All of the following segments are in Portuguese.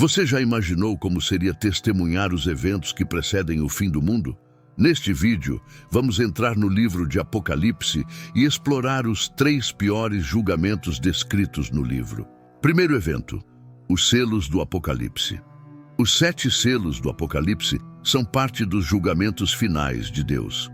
Você já imaginou como seria testemunhar os eventos que precedem o fim do mundo? Neste vídeo, vamos entrar no livro de Apocalipse e explorar os 3 piores julgamentos descritos no livro. Primeiro evento: os selos do Apocalipse. Os 7 selos do Apocalipse são parte dos julgamentos finais de Deus.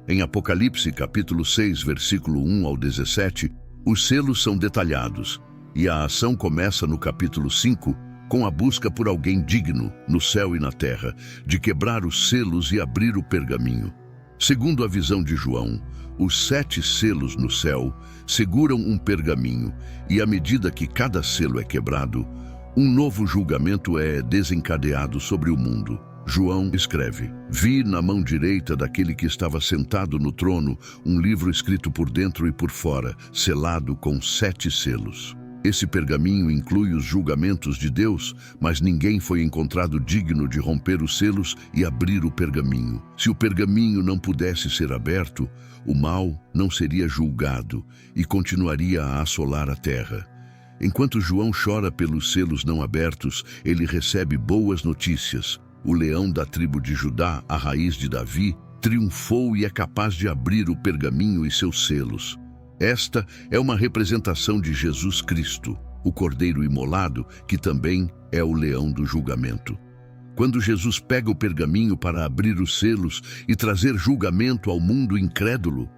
Em Apocalipse, capítulo 6, versículo 1 ao 17, os selos são detalhados, e a ação começa no capítulo 5, com a busca por alguém digno, no céu e na terra, de quebrar os selos e abrir o pergaminho. Segundo a visão de João, os 7 selos no céu seguram um pergaminho, e à medida que cada selo é quebrado, um novo julgamento é desencadeado sobre o mundo. João escreve: "Vi na mão direita daquele que estava sentado no trono um livro escrito por dentro e por fora, selado com 7 selos. Esse pergaminho inclui os julgamentos de Deus, mas ninguém foi encontrado digno de romper os selos e abrir o pergaminho. Se o pergaminho não pudesse ser aberto, o mal não seria julgado e continuaria a assolar a terra." Enquanto João chora pelos selos não abertos, ele recebe boas notícias. O leão da tribo de Judá, a raiz de Davi, triunfou e é capaz de abrir o pergaminho e seus selos. Esta é uma representação de Jesus Cristo, o Cordeiro imolado, que também é o leão do julgamento. Quando Jesus pega o pergaminho para abrir os selos e trazer julgamento ao mundo incrédulo,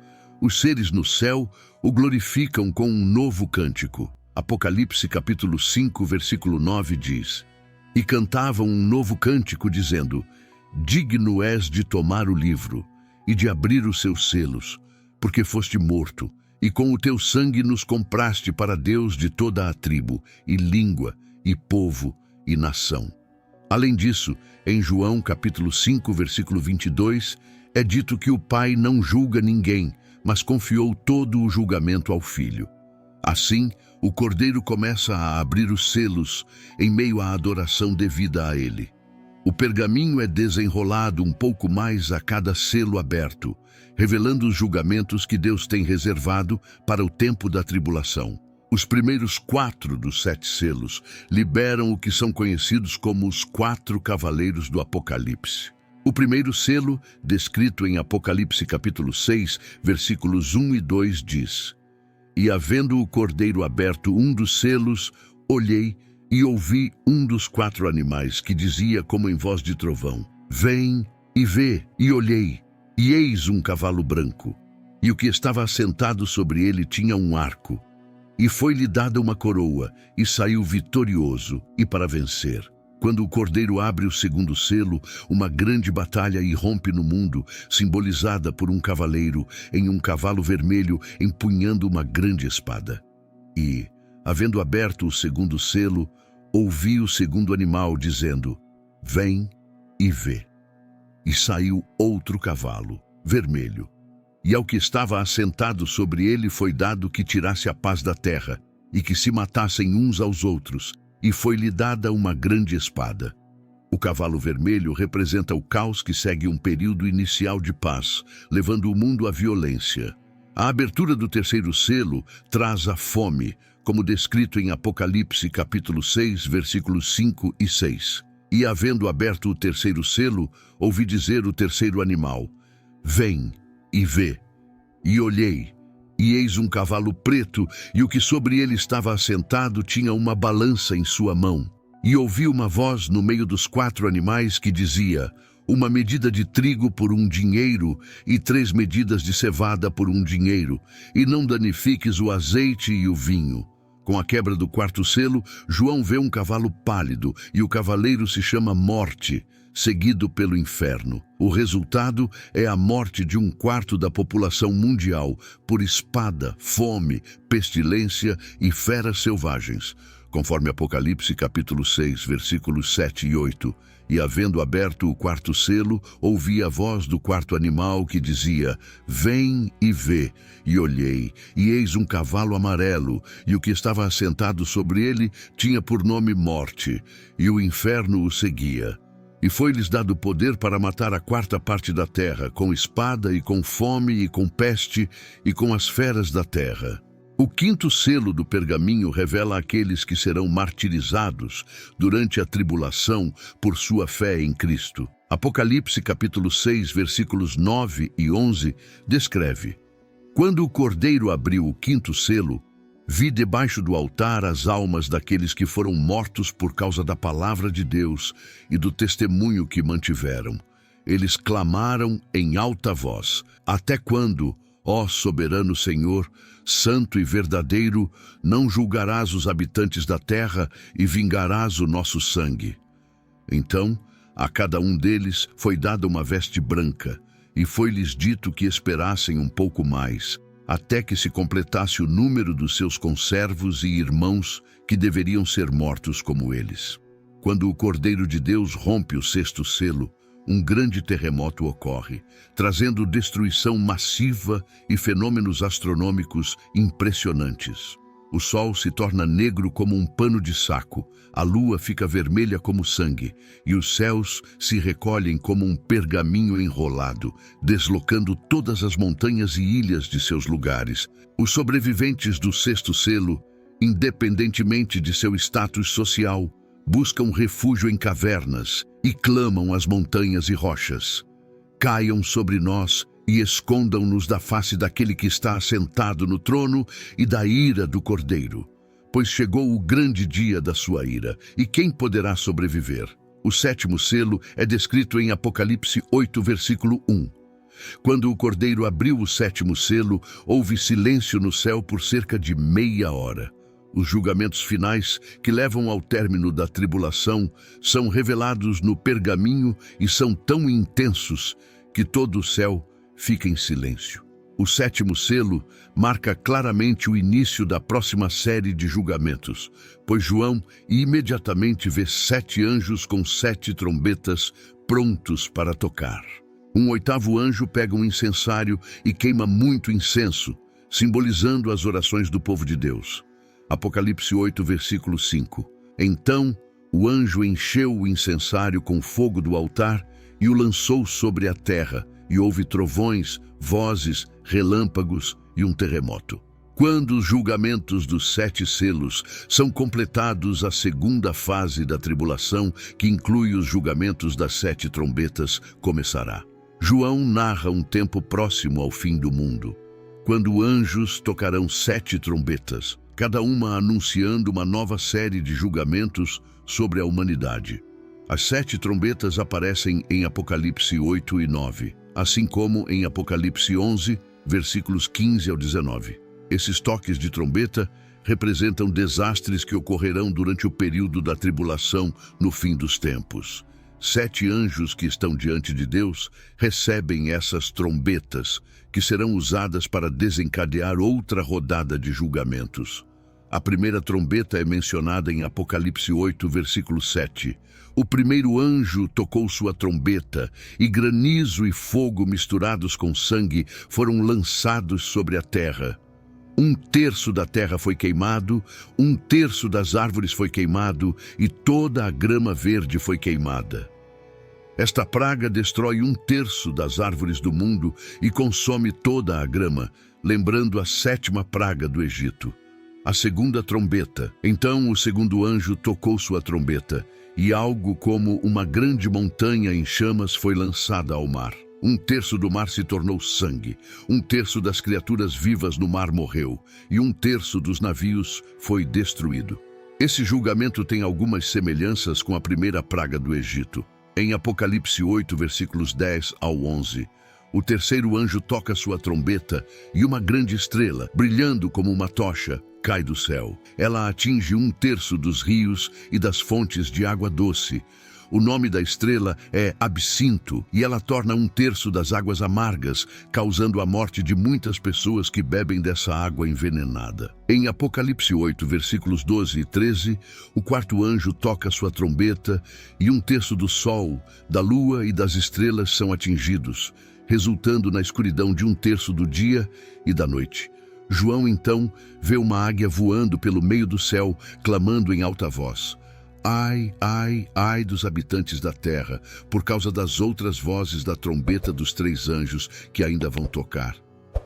os seres no céu o glorificam com um novo cântico. Apocalipse capítulo 5, versículo 9 diz: "E cantavam um novo cântico, dizendo: Digno és de tomar o livro e de abrir os seus selos, porque foste morto, e com o teu sangue nos compraste para Deus de toda a tribo, e língua, e povo, e nação." Além disso, em João capítulo 5, versículo 22, é dito que o Pai não julga ninguém, mas confiou todo o julgamento ao Filho. Assim, o Cordeiro começa a abrir os selos em meio à adoração devida a ele. O pergaminho é desenrolado um pouco mais a cada selo aberto, revelando os julgamentos que Deus tem reservado para o tempo da tribulação. Os primeiros 4 dos 7 selos liberam o que são conhecidos como os 4 cavaleiros do Apocalipse. O primeiro selo, descrito em Apocalipse capítulo 6, versículos 1 e 2, diz: "E havendo o Cordeiro aberto um dos selos, olhei e ouvi um dos 4 animais que dizia como em voz de trovão: Vem e vê. E olhei, e eis um cavalo branco, e o que estava assentado sobre ele tinha um arco, e foi-lhe dada uma coroa, e saiu vitorioso, e para vencer." Quando o Cordeiro abre o segundo selo, uma grande batalha irrompe no mundo, simbolizada por um cavaleiro em um cavalo vermelho empunhando uma grande espada. E, havendo aberto o segundo selo, ouvi o segundo animal dizendo: Vem e vê. E saiu outro cavalo, vermelho, e ao que estava assentado sobre ele foi dado que tirasse a paz da terra, e que se matassem uns aos outros, e foi-lhe dada uma grande espada. O cavalo vermelho representa o caos que segue um período inicial de paz, levando o mundo à violência. A abertura do terceiro selo traz a fome, como descrito em Apocalipse capítulo 6, versículos 5 e 6. "E havendo aberto o terceiro selo, ouvi dizer o terceiro animal: Vem e vê. E olhei, e eis um cavalo preto, e o que sobre ele estava assentado tinha uma balança em sua mão. E ouvi uma voz no meio dos 4 animais que dizia: Uma medida de trigo por 1 dinheiro, e 3 medidas de cevada por 1 dinheiro, e não danifiques o azeite e o vinho." Com a quebra do 4º selo, João vê um cavalo pálido, e o cavaleiro se chama Morte, seguido pelo inferno. O resultado é a morte de 1/4 da população mundial por espada, fome, pestilência e feras selvagens, conforme Apocalipse capítulo 6, versículos 7 e 8. "E havendo aberto o 4º selo, ouvi a voz do 4º animal que dizia: Vem e vê. E olhei, e eis um cavalo amarelo, e o que estava assentado sobre ele tinha por nome Morte, e o inferno o seguia. E foi-lhes dado poder para matar a 4ª parte da terra, com espada e com fome e com peste e com as feras da terra. O quinto selo do pergaminho revela aqueles que serão martirizados durante a tribulação por sua fé em Cristo. Apocalipse capítulo 6, versículos 9 e 11, descreve: Quando o Cordeiro abriu o quinto selo, vi debaixo do altar as almas daqueles que foram mortos por causa da palavra de Deus e do testemunho que mantiveram. Eles clamaram em alta voz: Até quando, ó soberano Senhor, santo e verdadeiro, não julgarás os habitantes da terra e vingarás o nosso sangue? Então, a cada um deles foi dada uma veste branca, e foi-lhes dito que esperassem um pouco mais, até que se completasse o número dos seus conservos e irmãos que deveriam ser mortos como eles. Quando o Cordeiro de Deus rompe o sexto selo, um grande terremoto ocorre, trazendo destruição massiva e fenômenos astronômicos impressionantes. O sol se torna negro como um pano de saco, a lua fica vermelha como sangue, e os céus se recolhem como um pergaminho enrolado, deslocando todas as montanhas e ilhas de seus lugares. Os sobreviventes do sexto selo, independentemente de seu status social, buscam refúgio em cavernas e clamam às montanhas e rochas. Caiam sobre nós e escondam-nos da face daquele que está assentado no trono e da ira do Cordeiro. Pois chegou o grande dia da sua ira, e quem poderá sobreviver? O sétimo selo é descrito em Apocalipse 8, versículo 1. Quando o Cordeiro abriu o sétimo selo, houve silêncio no céu por cerca de meia hora. Os julgamentos finais, que levam ao término da tribulação, são revelados no pergaminho e são tão intensos que todo o céu fica em silêncio. O sétimo selo marca claramente o início da próxima série de julgamentos, pois João imediatamente vê 7 anjos com 7 trombetas prontos para tocar. Um oitavo anjo pega um incensário e queima muito incenso, simbolizando as orações do povo de Deus. Apocalipse 8, versículo 5. Então o anjo encheu o incensário com fogo do altar e o lançou sobre a terra, e houve trovões, vozes, relâmpagos e um terremoto. Quando os julgamentos dos 7 selos são completados, a segunda fase da tribulação, que inclui os julgamentos das 7 trombetas, começará. João narra um tempo próximo ao fim do mundo, quando anjos tocarão 7 trombetas, cada uma anunciando uma nova série de julgamentos sobre a humanidade. As 7 trombetas aparecem em Apocalipse 8 e 9, assim como em Apocalipse 11, versículos 15 ao 19. Esses toques de trombeta representam desastres que ocorrerão durante o período da tribulação no fim dos tempos. 7 anjos que estão diante de Deus recebem essas trombetas, que serão usadas para desencadear outra rodada de julgamentos. A primeira trombeta é mencionada em Apocalipse 8, versículo 7. O primeiro anjo tocou sua trombeta, e granizo e fogo misturados com sangue foram lançados sobre a terra. 1/3 da terra foi queimado, 1/3 das árvores foi queimado, e toda a grama verde foi queimada. Esta praga destrói 1/3 das árvores do mundo e consome toda a grama, lembrando a 7ª praga do Egito. A segunda trombeta. Então o segundo anjo tocou sua trombeta, e algo como uma grande montanha em chamas foi lançada ao mar. 1/3 do mar se tornou sangue, 1/3 das criaturas vivas no mar morreu, e 1/3 dos navios foi destruído. Esse julgamento tem algumas semelhanças com a primeira praga do Egito. Em Apocalipse 8, versículos 10 ao 11, o terceiro anjo toca sua trombeta e uma grande estrela, brilhando como uma tocha, cai do céu. Ela atinge 1/3 dos rios e das fontes de água doce. O nome da estrela é Absinto, e ela torna 1/3 das águas amargas, causando a morte de muitas pessoas que bebem dessa água envenenada. Em Apocalipse 8, versículos 12 e 13, o quarto anjo toca sua trombeta e 1/3 do sol, da lua e das estrelas são atingidos, resultando na escuridão de 1/3 do dia e da noite. João, então, vê uma águia voando pelo meio do céu, clamando em alta voz: Ai, ai, ai dos habitantes da terra, por causa das outras vozes da trombeta dos 3 anjos que ainda vão tocar.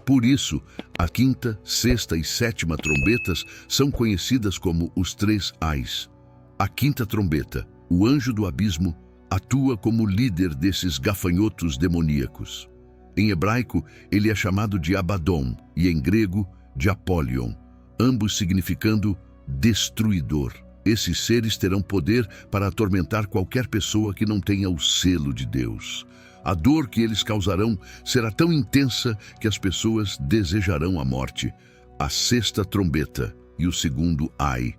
Por isso, a quinta, sexta e sétima trombetas são conhecidas como os 3 ais. A quinta trombeta, o anjo do abismo, atua como líder desses gafanhotos demoníacos. Em hebraico, ele é chamado de Abaddon e em grego, de Apollyon, ambos significando destruidor. Esses seres terão poder para atormentar qualquer pessoa que não tenha o selo de Deus. A dor que eles causarão será tão intensa que as pessoas desejarão a morte. A sexta trombeta e o segundo ai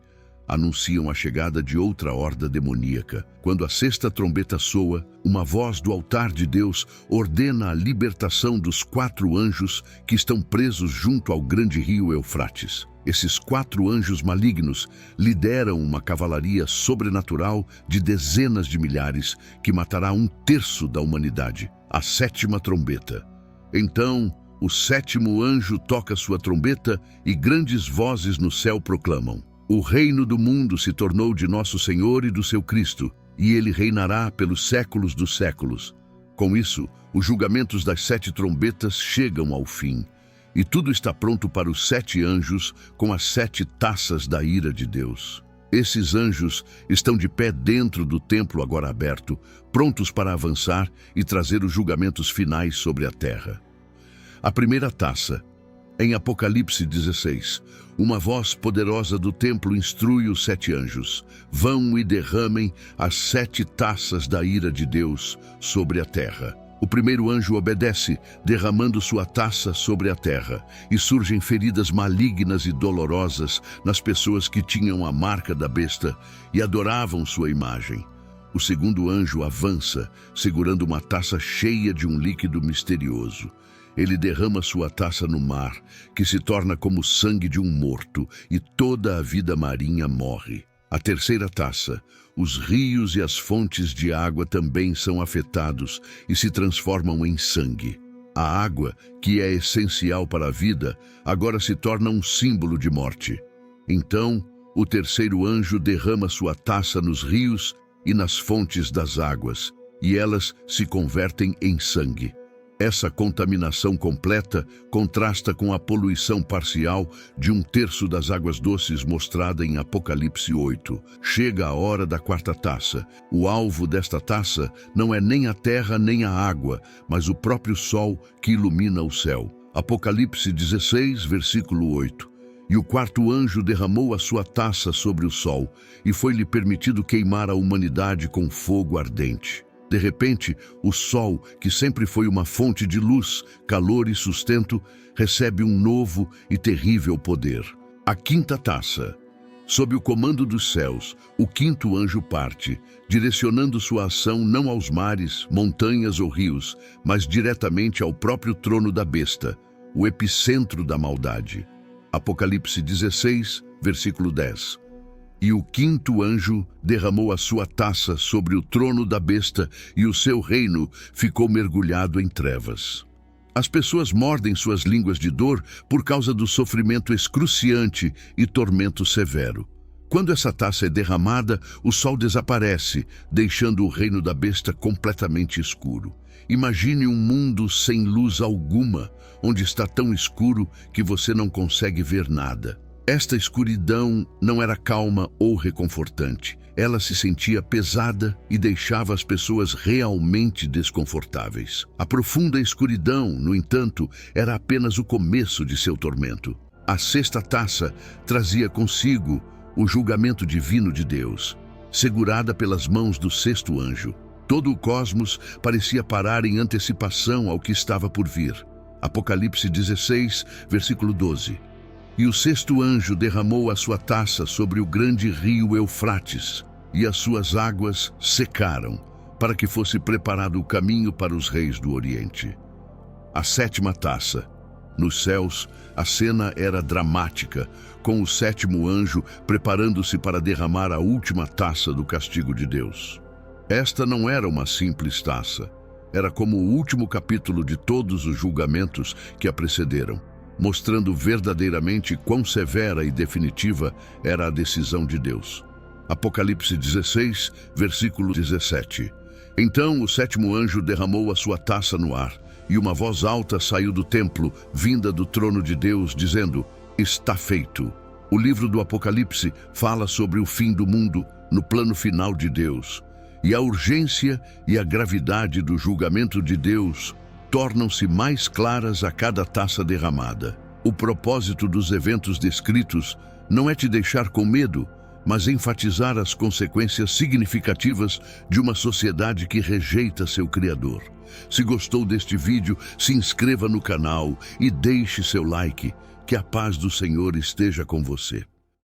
anunciam a chegada de outra horda demoníaca. Quando a sexta trombeta soa, uma voz do altar de Deus ordena a libertação dos 4 anjos que estão presos junto ao grande rio Eufrates. Esses 4 anjos malignos lideram uma cavalaria sobrenatural de dezenas de milhares que matará 1/3 da humanidade. A sétima trombeta. Então, o sétimo anjo toca sua trombeta e grandes vozes no céu proclamam: o reino do mundo se tornou de nosso Senhor e do seu Cristo, e ele reinará pelos séculos dos séculos. Com isso, os julgamentos das 7 trombetas chegam ao fim, e tudo está pronto para os 7 anjos com as 7 taças da ira de Deus. Esses anjos estão de pé dentro do templo agora aberto, prontos para avançar e trazer os julgamentos finais sobre a terra. A primeira taça. Em Apocalipse 16, uma voz poderosa do templo instrui os 7 anjos: vão e derramem as 7 taças da ira de Deus sobre a terra. O primeiro anjo obedece, derramando sua taça sobre a terra, e surgem feridas malignas e dolorosas nas pessoas que tinham a marca da besta e adoravam sua imagem. O segundo anjo avança, segurando uma taça cheia de um líquido misterioso. Ele derrama sua taça no mar, que se torna como o sangue de um morto, e toda a vida marinha morre. A terceira taça. Os rios e as fontes de água também são afetados e se transformam em sangue. A água, que é essencial para a vida, agora se torna um símbolo de morte. Então, o terceiro anjo derrama sua taça nos rios e nas fontes das águas, e elas se convertem em sangue. Essa contaminação completa contrasta com a poluição parcial de 1/3 das águas doces mostrada em Apocalipse 8. Chega a hora da quarta taça. O alvo desta taça não é nem a terra nem a água, mas o próprio sol que ilumina o céu. Apocalipse 16, versículo 8. E o quarto anjo derramou a sua taça sobre o sol, e foi-lhe permitido queimar a humanidade com fogo ardente. De repente, o sol, que sempre foi uma fonte de luz, calor e sustento, recebe um novo e terrível poder. A quinta taça. Sob o comando dos céus, o quinto anjo parte, direcionando sua ação não aos mares, montanhas ou rios, mas diretamente ao próprio trono da besta, o epicentro da maldade. Apocalipse 16, versículo 10. E o quinto anjo derramou a sua taça sobre o trono da besta, e o seu reino ficou mergulhado em trevas. As pessoas mordem suas línguas de dor por causa do sofrimento excruciante e tormento severo. Quando essa taça é derramada, o sol desaparece, deixando o reino da besta completamente escuro. Imagine um mundo sem luz alguma, onde está tão escuro que você não consegue ver nada. Esta escuridão não era calma ou reconfortante. Ela se sentia pesada e deixava as pessoas realmente desconfortáveis. A profunda escuridão, no entanto, era apenas o começo de seu tormento. A sexta taça trazia consigo o julgamento divino de Deus, segurada pelas mãos do sexto anjo. Todo o cosmos parecia parar em antecipação ao que estava por vir. Apocalipse 16, versículo 12. E o sexto anjo derramou a sua taça sobre o grande rio Eufrates, e as suas águas secaram, para que fosse preparado o caminho para os reis do Oriente. A sétima taça. Nos céus, a cena era dramática, com o sétimo anjo preparando-se para derramar a última taça do castigo de Deus. Esta não era uma simples taça. Era como o último capítulo de todos os julgamentos que a precederam, mostrando verdadeiramente quão severa e definitiva era a decisão de Deus. Apocalipse 16, versículo 17. Então o sétimo anjo derramou a sua taça no ar, e uma voz alta saiu do templo, vinda do trono de Deus, dizendo: está feito. O livro do Apocalipse fala sobre o fim do mundo no plano final de Deus. E a urgência e a gravidade do julgamento de Deus tornam-se mais claras a cada taça derramada. O propósito dos eventos descritos não é te deixar com medo, mas enfatizar as consequências significativas de uma sociedade que rejeita seu Criador. Se gostou deste vídeo, se inscreva no canal e deixe seu like. Que a paz do Senhor esteja com você.